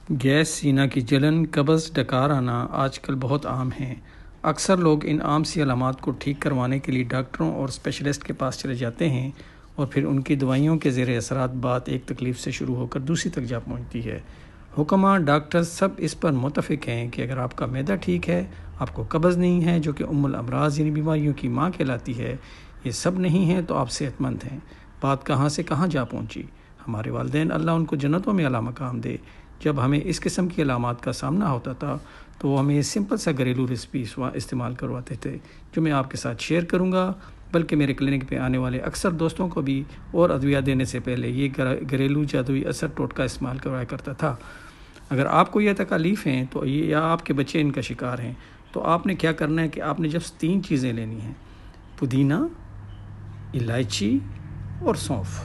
Gas, سینہ کی جلن، قبض، ڈکار آنا آج کل بہت عام ہیں۔ اکثر لوگ ان عام سی علامات کو ٹھیک کروانے کے لیے ڈاکٹروں اور اسپیشلسٹ کے پاس چلے جاتے ہیں اور پھر ان کی دوائیوں کے زیر اثرات بات ایک تکلیف سے شروع ہو کر دوسری تک جا پہنچتی ہے۔ حکماء، ڈاکٹرز سب اس پر متفق ہیں کہ اگر آپ کا معدہ ٹھیک ہے، آپ کو قبض نہیں ہے جو کہ ام الامراض یعنی بیماریوں کی ماں کہلاتی ہے، یہ سب نہیں ہیں تو آپ صحت مند ہیں۔ بات کہاں سے کہاں جا پہنچی۔ ہمارے والدین اللہ ان کو جنتوں میں اعلیٰ مقام دے، جب ہمیں اس قسم کی علامات کا سامنا ہوتا تھا تو وہ ہمیں سمپل سا گھریلو ریسپی استعمال کرواتے تھے جو میں آپ کے ساتھ شیئر کروں گا، بلکہ میرے کلینک پہ آنے والے اکثر دوستوں کو بھی اور ادویہ دینے سے پہلے یہ گھریلو جادوئی اثر ٹوٹکا استعمال کروایا کرتا تھا۔ اگر آپ کو یہ تکالیف ہیں تو یا آپ کے بچے ان کا شکار ہیں تو آپ نے کیا کرنا ہے کہ آپ نے جب 3 چیزیں لینی ہیں: پودینہ، الائچی اور سونف۔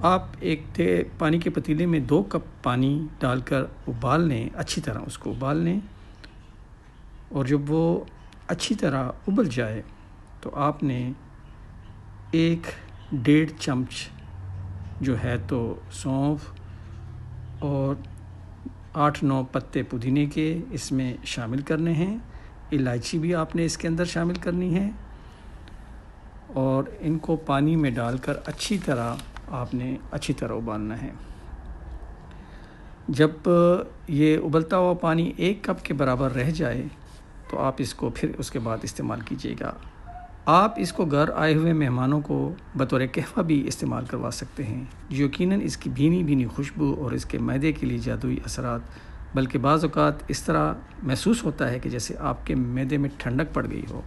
آپ ایک پانی کے پتیلے میں 2 کپ پانی ڈال کر ابال لیں، اچھی طرح اس کو ابال لیں، اور جب وہ اچھی طرح ابل جائے تو آپ نے 1.5 چمچ جو ہے تو سونف اور 8-9 پتے پودینے کے اس میں شامل کرنے ہیں۔ الائچی بھی آپ نے اس کے اندر شامل کرنی ہے اور ان کو پانی میں ڈال کر اچھی طرح ابالنا ہے۔ جب یہ ابلتا ہوا پانی 1 کپ کے برابر رہ جائے تو آپ اس کو پھر اس کے بعد استعمال کیجیے گا۔ آپ اس کو گھر آئے ہوئے مہمانوں کو بطور قہوہ بھی استعمال کروا سکتے ہیں۔ یقیناً اس کی بھینی خوشبو اور اس کے معدے کے لیے جادوئی اثرات، بلکہ بعض اوقات اس طرح محسوس ہوتا ہے کہ جیسے آپ کے معدے میں ٹھنڈک پڑ گئی ہو۔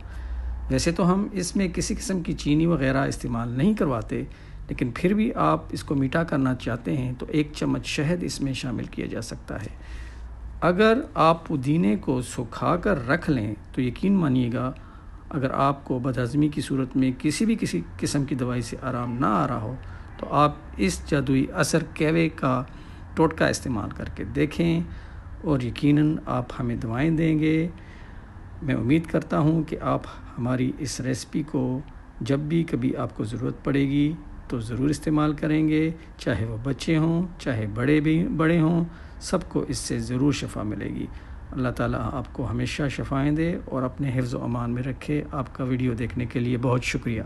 ویسے تو ہم اس میں کسی قسم کی چینی وغیرہ استعمال نہیں کرواتے، لیکن پھر بھی آپ اس کو میٹھا کرنا چاہتے ہیں تو 1 چمچ شہد اس میں شامل کیا جا سکتا ہے۔ اگر آپ پودینے کو سکھا کر رکھ لیں تو یقین مانیے گا، اگر آپ کو بدہضمی کی صورت میں کسی قسم کی دوائی سے آرام نہ آ رہا ہو تو آپ اس جادوئی اثر کیوے کا ٹوٹکا استعمال کر کے دیکھیں اور یقیناً آپ ہمیں دوائیں دیں گے۔ میں امید کرتا ہوں کہ آپ ہماری اس ریسپی کو جب بھی کبھی آپ کو ضرورت پڑے گی تو ضرور استعمال کریں گے، چاہے وہ بچے ہوں چاہے بڑے ہوں، سب کو اس سے ضرور شفا ملے گی۔ اللہ تعالیٰ آپ کو ہمیشہ شفائیں دے اور اپنے حفظ و امان میں رکھے۔ آپ کا ویڈیو دیکھنے کے لیے بہت شکریہ۔